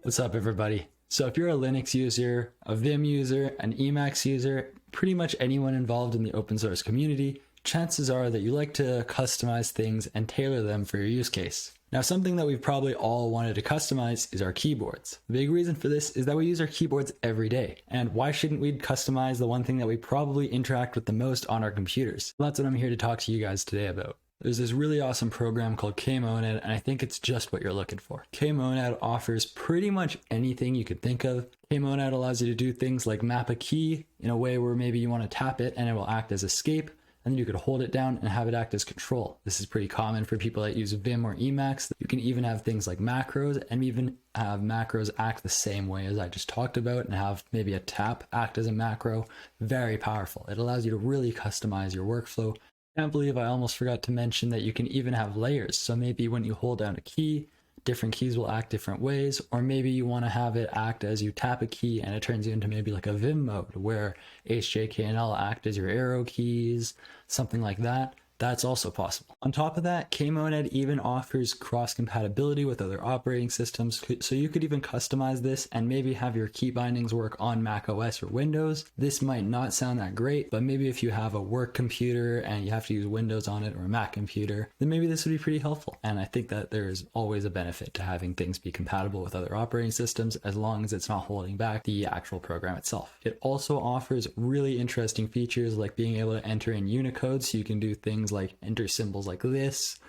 What's up, everybody? So if you're a Linux user, a Vim user, an Emacs user, pretty much anyone involved in the open source community, chances are that you like to customize things and tailor them for your use case. Now, something that we've probably all wanted to customize is our keyboards. The big reason for this is that we use our keyboards every day. And why shouldn't we customize the one thing that we probably interact with the most on our computers? Well, that's what I'm here to talk to you guys today about. There's this really awesome program called KMonad, and I think it's just what you're looking for. KMonad offers pretty much anything you could think of. KMonad allows you to do things like map a key in a way where maybe you want to tap it and it will act as escape, and then you could hold it down and have it act as control. This is pretty common for people that use Vim or Emacs. You can even have things like macros, and even have macros act the same way as I just talked about, and have maybe a tap act as a macro. Very powerful. It allows you to really customize your workflow. I can't believe I almost forgot to mention that you can even have layers. So maybe when you hold down a key, different keys will act different ways, or maybe you want to have it act as you tap a key and it turns you into maybe like a Vim mode where H, J, K, and L act as your arrow keys, something like that. That's also possible. On top of that, KMonad even offers cross-compatibility with other operating systems, so you could even customize this and maybe have your key bindings work on Mac OS or Windows. This might not sound that great, but maybe if you have a work computer and you have to use Windows on it or a Mac computer, then maybe this would be pretty helpful. And I think that there is always a benefit to having things be compatible with other operating systems as long as it's not holding back the actual program itself. It also offers really interesting features like being able to enter in Unicode, so you can do things like enter symbols like this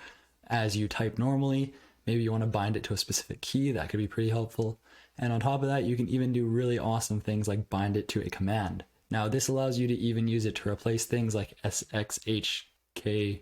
as you type normally. Maybe you want to bind it to a specific key. That could be pretty helpful. And on top of that, you can even do really awesome things like bind it to a command. Now, this allows you to even use it to replace things like SXHKD,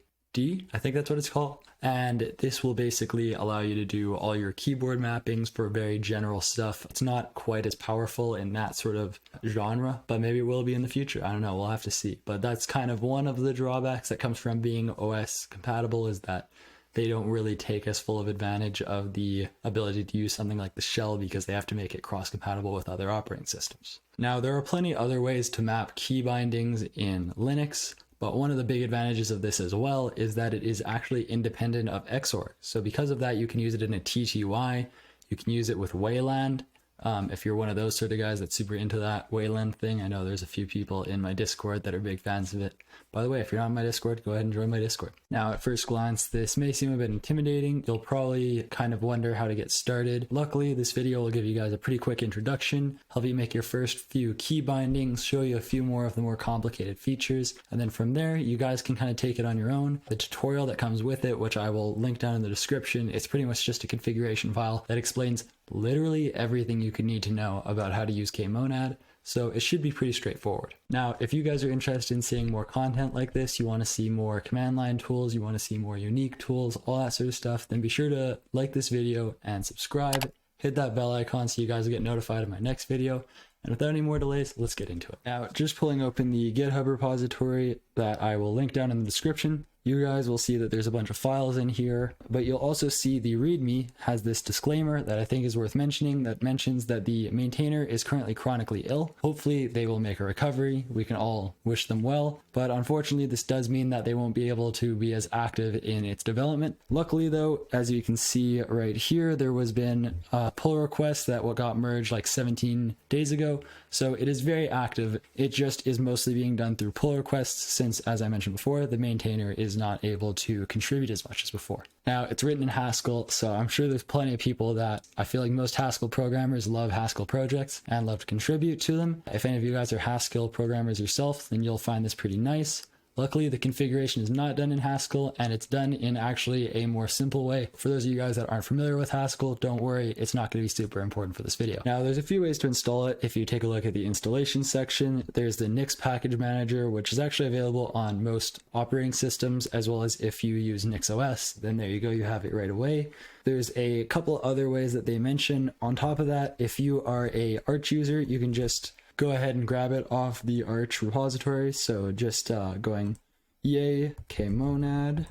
I think that's what it's called. And this will basically allow you to do all your keyboard mappings for very general stuff. It's not quite as powerful in that sort of genre, but maybe it will be in the future. I don't know, we'll have to see. But that's kind of one of the drawbacks that comes from being OS compatible, is that they don't really take as full of advantage of the ability to use something like the shell, because they have to make it cross-compatible with other operating systems. Now, there are plenty other ways to map key bindings in Linux, but one of the big advantages of this as well is that it is actually independent of XOR. So because of that, you can use it in a TTY, you can use it with Wayland. If you're one of those sort of guys that's super into that Wayland thing, I know there's a few people in my Discord that are big fans of it. By the way, if you're not in my Discord, go ahead and join my Discord. Now, at first glance, this may seem a bit intimidating. You'll probably kind of wonder how to get started. Luckily, this video will give you guys a pretty quick introduction, help you make your first few key bindings, show you a few more of the more complicated features, and then from there, you guys can kind of take it on your own. The tutorial that comes with it, which I will link down in the description, it's pretty much just a configuration file that explains literally everything you could need to know about how to use KMonad, so it should be pretty straightforward. Now, if you guys are interested in seeing more content like this, you want to see more command line tools, you want to see more unique tools, all that sort of stuff, then be sure to like this video and subscribe, hit that bell icon so you guys will get notified of my next video. And without any more delays, let's get into it. Now, just pulling open the GitHub repository that I will link down in the description, you guys will see that there's a bunch of files in here, but you'll also see the README has this disclaimer that I think is worth mentioning, that mentions that the maintainer is currently chronically ill. Hopefully they will make a recovery. We can all wish them well, but unfortunately this does mean that they won't be able to be as active in its development. Luckily though, as you can see right here, there was been a pull request that got merged like 17 days ago, so it is very active. It just is mostly being done through pull requests since, as I mentioned before, the maintainer is not able to contribute as much as before. Now, it's written in Haskell, so I'm sure there's plenty of people that, I feel like most Haskell programmers love Haskell projects and love to contribute to them. If any of you guys are Haskell programmers yourself, then you'll find this pretty nice. Luckily, the configuration is not done in Haskell, and it's done in actually a more simple way. For those of you guys that aren't familiar with Haskell, don't worry, it's not going to be super important for this video. Now, there's a few ways to install it. If you take a look at the installation section, there's the Nix package manager, which is actually available on most operating systems, as well as if you use Nix OS, then there you go, you have it right away. There's a couple other ways that they mention. On top of that, if you are a Arch user, you can just go ahead and grab it off the Arch repository. So just going yay KMonad,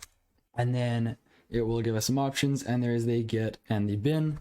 and then it will give us some options, and there is the git and the bin.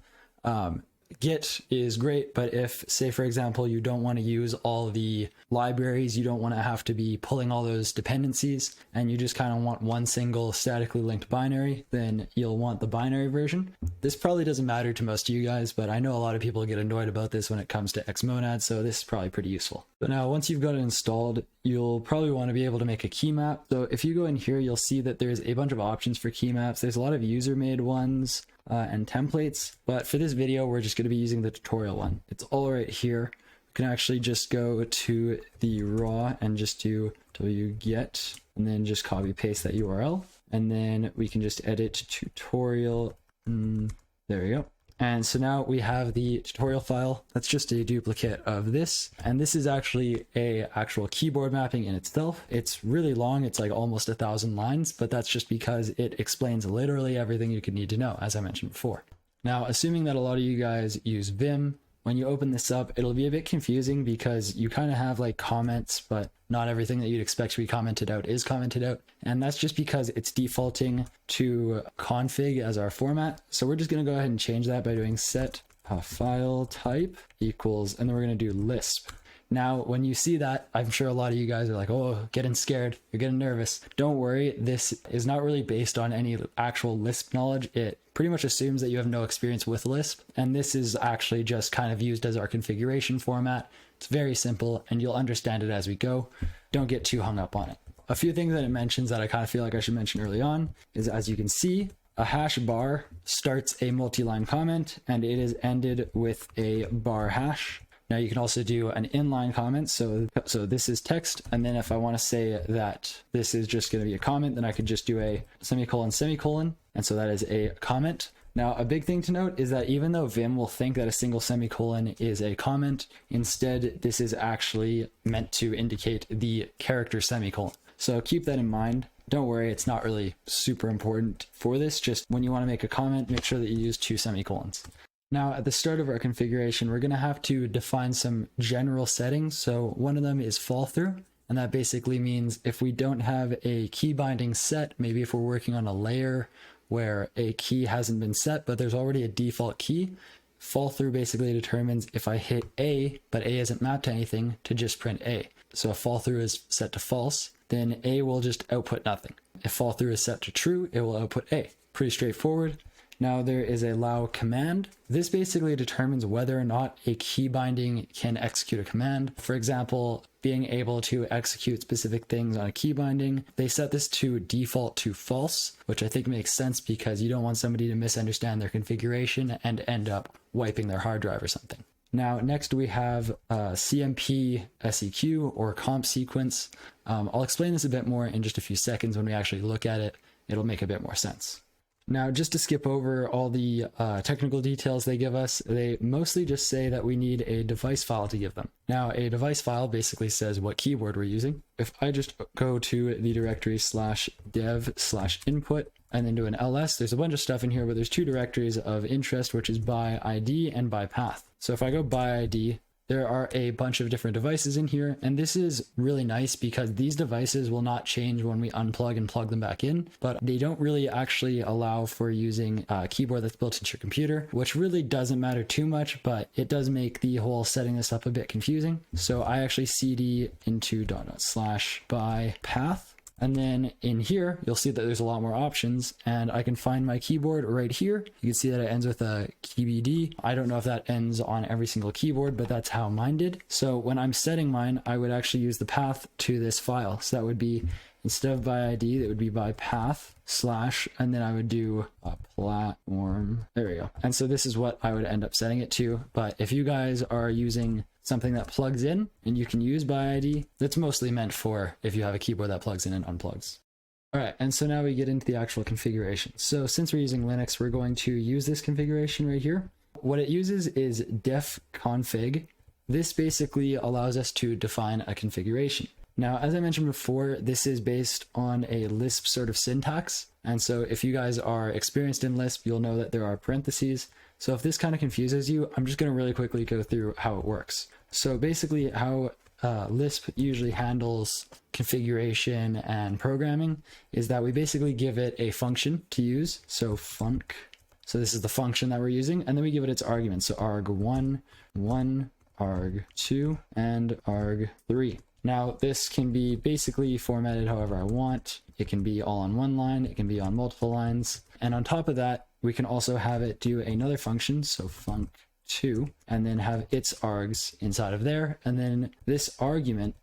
Git is great, but if, say, for example, you don't want to use all the libraries, you don't want to have to be pulling all those dependencies, and you just kind of want one single statically linked binary, then you'll want the binary version. This probably doesn't matter to most of you guys, but I know a lot of people get annoyed about this when it comes to KMonad, so this is probably pretty useful. So now, once you've got it installed, you'll probably want to be able to make a key map. So if you go in here, you'll see that there's a bunch of options for key maps. There's a lot of user-made ones, and templates, but for this video we're just going to be using the tutorial one. It's all right here. You can actually just go to the raw and just do wget and then just copy paste that URL, and then we can just edit tutorial. There we go. And so now we have the tutorial file. That's just a duplicate of this. And this is actually a actual keyboard mapping in itself. It's really long. It's like almost 1,000 lines, but that's just because it explains literally everything you could need to know, as I mentioned before. Now, assuming that a lot of you guys use Vim, when you open this up, it'll be a bit confusing because you kind of have like comments, but not everything that you'd expect to be commented out is commented out. And that's just because it's defaulting to config as our format. So we're just going to go ahead and change that by doing set file type equals, and then we're going to do Lisp. Now, when you see that, I'm sure a lot of you guys are like, oh, getting scared, you're getting nervous. Don't worry, this is not really based on any actual Lisp knowledge. It pretty much assumes that you have no experience with Lisp, and this is actually just kind of used as our configuration format. It's very simple, and you'll understand it as we go. Don't get too hung up on it. A few things that it mentions that I kind of feel like I should mention early on is, as you can see, a hash bar starts a multi-line comment, and it is ended with a bar hash. Now you can also do an inline comment. So this is text. And then if I want to say that this is just going to be a comment, then I could just do a semicolon, semicolon. And so that is a comment. Now, a big thing to note is that even though Vim will think that a single semicolon is a comment, instead, this is actually meant to indicate the character semicolon. So keep that in mind. Don't worry, it's not really super important for this. Just when you want to make a comment, make sure that you use 2 semicolons. Now, at the start of our configuration, we're going to have to define some general settings. So one of them is fall through, and that basically means if we don't have a key binding set, maybe if we're working on a layer where a key hasn't been set, but there's already a default key, fall through basically determines if I hit A, but A isn't mapped to anything, to just print A. So if fall through is set to false, then A will just output nothing. If fall through is set to true, it will output A. Pretty straightforward. Now there is a allow command. This basically determines whether or not a key binding can execute a command. For example, being able to execute specific things on a key binding. They set this to default to false, which I think makes sense because you don't want somebody to misunderstand their configuration and end up wiping their hard drive or something. Now, next we have CMP SEQ or comp sequence. I'll explain this a bit more in just a few seconds. When we actually look at it, it'll make a bit more sense. Now, just to skip over all the technical details they give us, they mostly just say that we need a device file to give them. Now, a device file basically says what keyboard we're using. If I just go to the directory /dev/input and then do an ls, there's a bunch of stuff in here, but there's 2 directories of interest, which is by ID and by path. So if I go by ID, there are a bunch of different devices in here, and this is really nice because these devices will not change when we unplug and plug them back in, but they don't really actually allow for using a keyboard that's built into your computer, which really doesn't matter too much, but it does make the whole setting this up a bit confusing. So I actually cd into /by path. And then in here, you'll see that there's a lot more options, and I can find my keyboard right here. You can see that it ends with a keybd. I don't know if that ends on every single keyboard, but that's how mine did. So when I'm setting mine, I would actually use the path to this file. So that would be, instead of by ID, that would be by path / and then I would do a platform. There we go. And so this is what I would end up setting it to. But if you guys are using something that plugs in and you can use by ID, that's mostly meant for if you have a keyboard that plugs in and unplugs. All right, and so now we get into the actual configuration. So since we're using Linux, we're going to use this configuration right here. What it uses is defcfg. This basically allows us to define a configuration. Now, as I mentioned before, this is based on a Lisp sort of syntax. And so if you guys are experienced in Lisp, you'll know that there are parentheses. So if this kind of confuses you, I'm just going to really quickly go through how it works. So basically how Lisp usually handles configuration and programming is that we basically give it a function to use. So func So this is the function that we're using, and then we give it its arguments. So arg1, 1, arg2, and arg3. Now this can be basically formatted however I want. It can be all on one line, it can be on multiple lines. And on top of that, we can also have it do another function, so func2, and then have its args inside of there. And then this argument,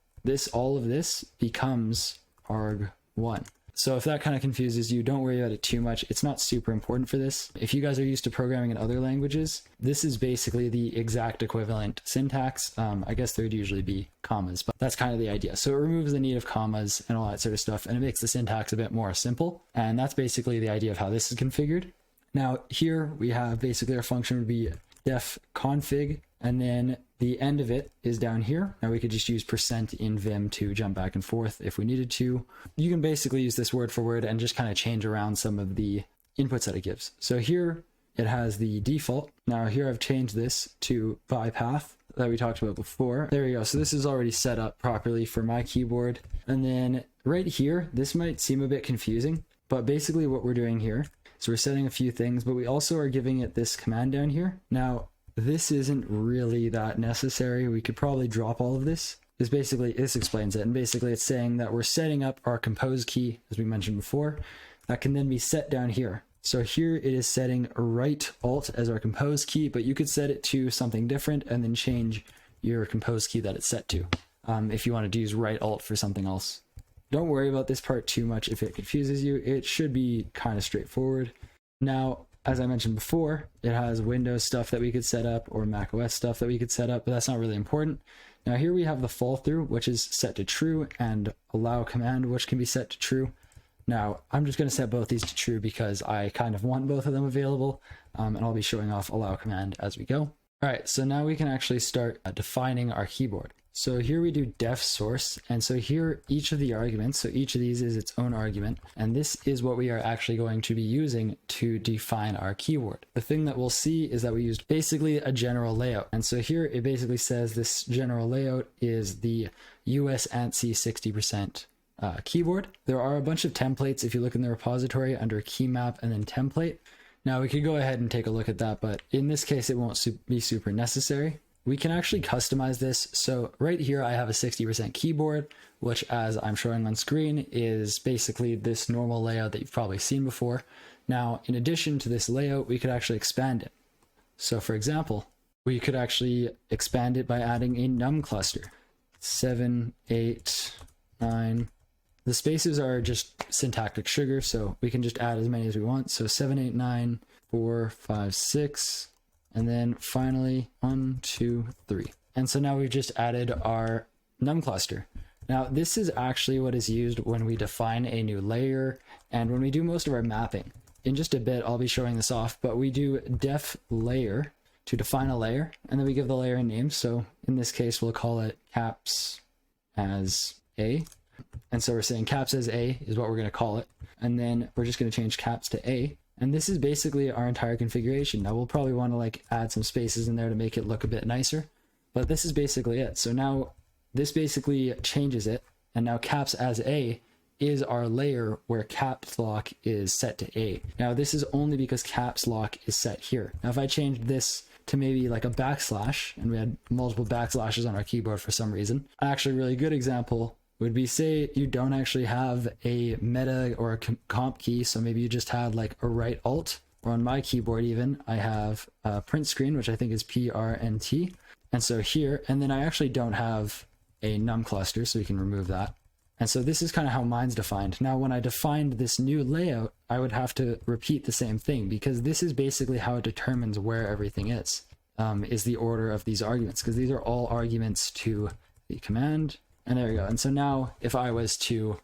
all of this becomes arg1. So if that kind of confuses you, don't worry about it too much. It's not super important for this. If you guys are used to programming in other languages, this is basically the exact equivalent syntax. I guess there'd usually be commas, but that's kind of the idea. So it removes the need of commas and all that sort of stuff, and it makes the syntax a bit more simple. And that's basically the idea of how this is configured. Now here we have basically our function would be defcfg, and then the end of it is down here. Now we could just use % in Vim to jump back and forth if we needed to. You can basically use this word for word and just kind of change around some of the inputs that it gives. So here it has the default. Now here I've changed this to bypath that we talked about before. There we go. So this is already set up properly for my keyboard. And then right here, this might seem a bit confusing, but basically what we're doing here is we're setting a few things, but we also are giving it this command down here. Now, this isn't really that necessary. We could probably drop all of this. This explains it. And basically it's saying that we're setting up our compose key, as we mentioned before, that can then be set down here. So here it is setting right alt as our compose key, but you could set it to something different and then change your compose key that it's set to if you wanted to use right alt for something else. Don't worry about this part too much if it confuses you. It should be kind of straightforward. Now, as I mentioned before, it has Windows stuff that we could set up or macOS stuff that we could set up, but that's not really important. Now here we have the fall through, which is set to true, and allow command, which can be set to true. Now I'm just going to set both these to true because I kind of want both of them available, and I'll be showing off allow command as we go. All right, so now we can actually start defining our keyboard. So here we do def source, and so here each of the arguments, so each of these is its own argument, and this is what we are actually going to be using to define our keyboard. The thing that we'll see is that we used basically a general layout, and so here it basically says this general layout is the US ANSI 60% keyboard. There are a bunch of templates if you look in the repository under key map and then template. Now we could go ahead and take a look at that, but in this case it won't be super necessary. We can actually customize this. So right here I have a 60% keyboard, which as I'm showing on screen is basically this normal layout that you've probably seen before. Now, in addition to this layout, we could actually expand it. So for example, we could actually expand it by adding a num cluster. 7, 8, 9. The spaces are just syntactic sugar, so we can just add as many as we want. So 7, 8, 9, 4, 5, 6. And then finally 1, 2, 3. And so now we've just added our num cluster. Now this is actually what is used when we define a new layer and when we do most of our mapping. In just a bit I'll be showing this off, but we do def layer to define a layer, and then we give the layer a name. So in this case we'll call it caps as A. And so we're saying caps as A is what we're going to call it, and then we're just going to change caps to A. And this is basically our entire configuration. Now we'll probably want to add some spaces in there to make it look a bit nicer, but this is basically it. So now this basically changes it, and now caps as A is our layer where caps lock is set to A. Now this is only because caps lock is set here. Now if I changed this to maybe like a backslash, and we had multiple backslashes on our keyboard for some reason, actually a really good example would be, say you don't actually have a meta or a comp key, so maybe you just had like a right alt, or on my keyboard even, I have a print screen, which I think is PRNT. And so here, and then I actually don't have a num cluster, so we can remove that. And so this is kind of how mine's defined. Now, when I defined this new layout, I would have to repeat the same thing, because this is basically how it determines where everything is the order of these arguments, because these are all arguments to the command. And there we go. And so now if I was to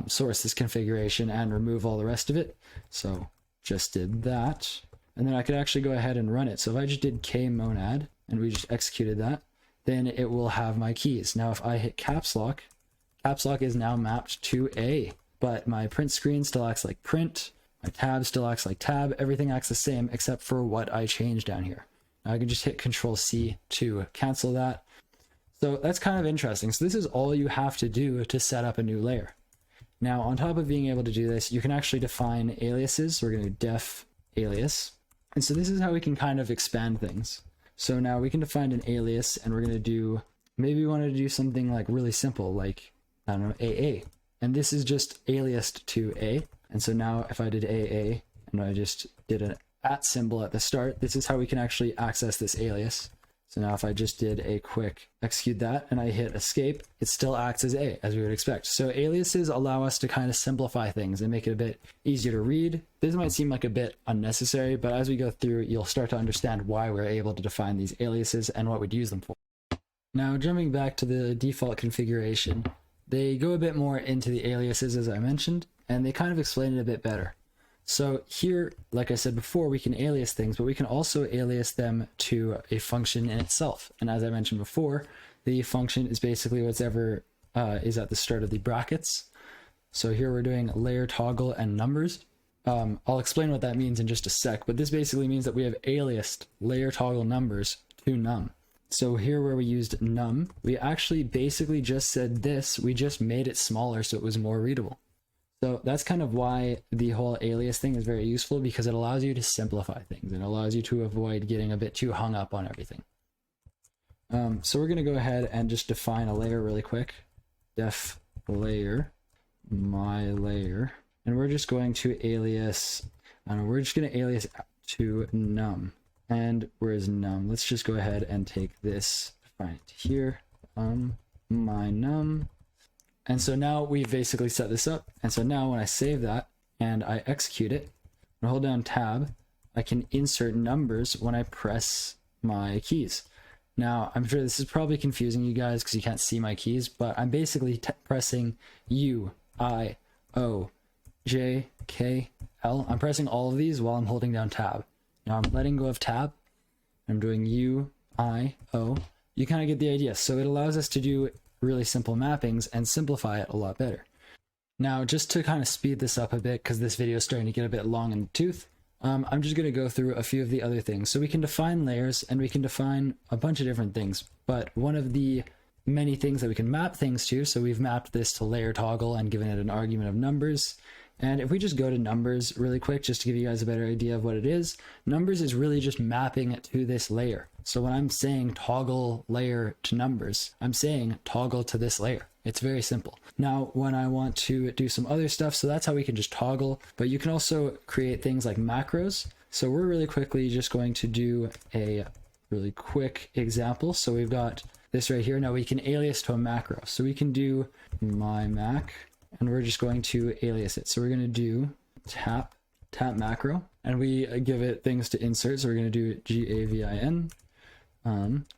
source this configuration and remove all the rest of it, so just did that, and then I could actually go ahead and run it. So if I just did KMonad and we just executed that, then it will have my keys. Now if I hit caps lock is now mapped to A, but my print screen still acts like print, my tab still acts like tab, everything acts the same except for what I changed down here. Now I can just hit Control C to cancel that. So that's kind of interesting. So this is all you have to do to set up a new layer. Now, on top of being able to do this, you can actually define aliases. So we're going to do def alias, And so this is how we can kind of expand things. So now we can define an alias, and we're going to do, maybe we want to do something like really simple, like, I don't know, AA. And this is just aliased to A. And so now if I did AA, and I just did an @ symbol at the start, this is how we can actually access this alias. So now if I just did a quick execute that and I hit escape, it still acts as A, as we would expect. So aliases allow us to kind of simplify things and make it a bit easier to read. This might seem like a bit unnecessary, but as we go through, you'll start to understand why we're able to define these aliases and what we'd use them for. Now, jumping back to the default configuration, they go a bit more into the aliases, as I mentioned, and they kind of explain it a bit better. So here, like I said before, we can alias things, but we can also alias them to a function in itself. And as I mentioned before, the function is basically whatever is at the start of the brackets. So here we're doing layer toggle and numbers. I'll explain what that means in just a sec, but this basically means that we have aliased layer toggle numbers to num. So here where we used num, we actually basically just said this, we just made it smaller so it was more readable. So that's kind of why the whole alias thing is very useful, because it allows you to simplify things and allows you to avoid getting a bit too hung up on everything. So we're going to go ahead and just define a layer really quick. Def layer, my layer, and we're just going to alias, we're just going to alias to num. And where is num? Let's just go ahead and take this, define it here, my num. And so now we've basically set this up. And so now when I save that and I execute it and hold down tab, I can insert numbers when I press my keys. Now, I'm sure this is probably confusing you guys because you can't see my keys, but I'm basically pressing U, I, O, J, K, L. I'm pressing all of these while I'm holding down tab. Now I'm letting go of tab. I'm doing U, I, O. You kind of get the idea. So it allows us to do really simple mappings and simplify it a lot better. Now, just to kind of speed this up a bit, because this video is starting to get a bit long in the tooth, I'm just going to go through a few of the other things. So we can define layers and we can define a bunch of different things, but one of the many things that we can map things to, so we've mapped this to layer toggle and given it an argument of numbers. And if we just go to numbers really quick, just to give you guys a better idea of what it is, numbers is really just mapping it to this layer. So when I'm saying toggle layer to numbers, I'm saying toggle to this layer. It's very simple. Now, when I want to do some other stuff, so that's how we can just toggle, but you can also create things like macros. So we're really quickly just going to do a really quick example. So we've got this right here. Now we can alias to a macro. So we can do my mac, and we're just going to alias it. So we're going to do tap macro, and we give it things to insert. So we're going to do gavin.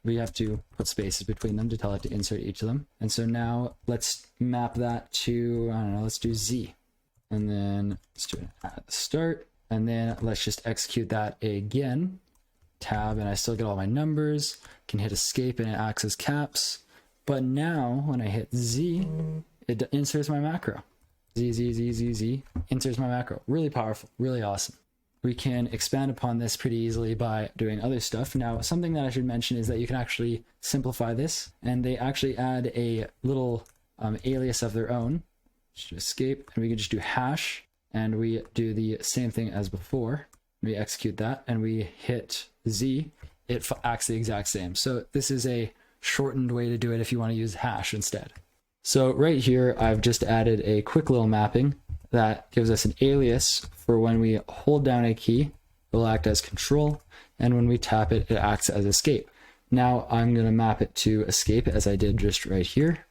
We have to put spaces between them to tell it to insert each of them. And so now let's map that to, I don't know, let's do Z. And then let's do it at the start. And then let's just execute that again. Tab, and I still get all my numbers. Can hit escape and it acts as caps. But now when I hit Z, it inserts my macro. Z, inserts my macro. Really powerful, really awesome. We can expand upon this pretty easily by doing other stuff. Now, something that I should mention is that you can actually simplify this, and they actually add a little alias of their own. Just escape, and we can just do hash, and we do the same thing as before. We execute that, and we hit Z. It acts the exact same. So this is a shortened way to do it if you want to use hash instead. So right here, I've just added a quick little mapping that gives us an alias for when we hold down a key, it will act as control, and when we tap it, it acts as escape. Now I'm going to map it to escape as I did just right here.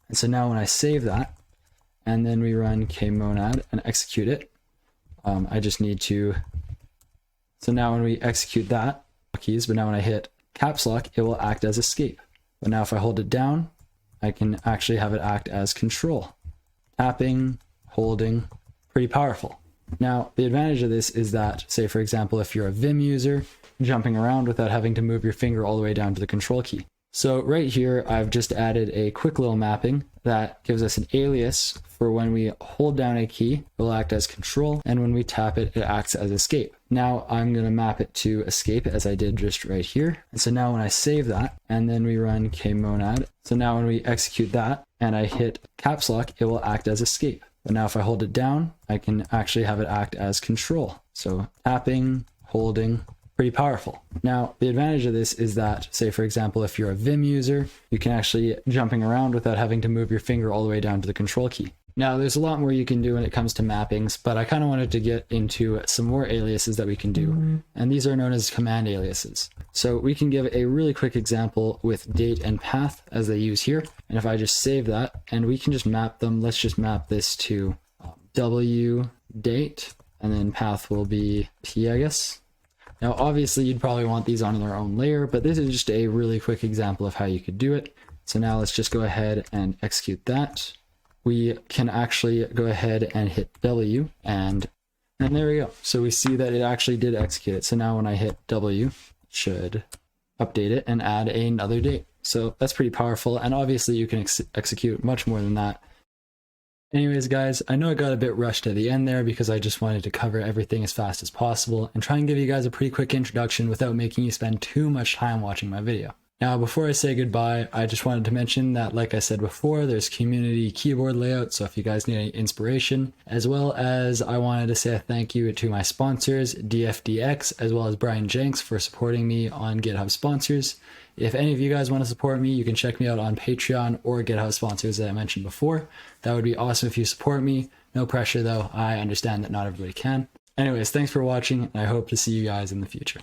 And so now when I save that, and then we run KMonad and execute it, I just need to, so now when we execute that, keys, but now when I hit caps lock, it will act as escape. But now if I hold it down, I can actually have it act as control. Tapping, holding, pretty powerful. Now, the advantage of this is that, say for example, if you're a Vim user, jumping around without having to move your finger all the way down to the control key. So right here, I've just added a quick little mapping that gives us an alias for when we hold down a key, it will act as control, and when we tap it, it acts as escape. Now I'm going to map it to escape as I did just right here. And so now when I save that, and then we run KMonad, so now when we execute that, and I hit caps lock, it will act as escape. But now if I hold it down, I can actually have it act as control. So tapping, holding, pretty powerful. Now, the advantage of this is that, say for example, if you're a Vim user, you can actually jumping around without having to move your finger all the way down to the control key. Now, there's a lot more you can do when it comes to mappings, but I kind of wanted to get into some more aliases that we can do, and these are known as command aliases. So we can give a really quick example with date and path as they use here, and if I just save that, and we can just map them, let's just map this to W date, and then path will be P, I guess. Now, obviously, you'd probably want these on their own layer, but this is just a really quick example of how you could do it. So now let's just go ahead and execute that. We can actually go ahead and hit W, and there we go. So we see that it actually did execute it. So now when I hit W, it should update it and add another date. So that's pretty powerful, and obviously you can execute much more than that. Anyways, guys, I know I got a bit rushed at the end there because I just wanted to cover everything as fast as possible and try and give you guys a pretty quick introduction without making you spend too much time watching my video. Now, before I say goodbye, I just wanted to mention that, like I said before, there's community keyboard layout, so if you guys need any inspiration, as well as I wanted to say a thank you to my sponsors, DFDX, as well as Brian Jenks for supporting me on GitHub sponsors. If any of you guys want to support me, you can check me out on Patreon or GitHub sponsors that I mentioned before. That would be awesome if you support me. No pressure though, I understand that not everybody can. Anyways, thanks for watching, and I hope to see you guys in the future.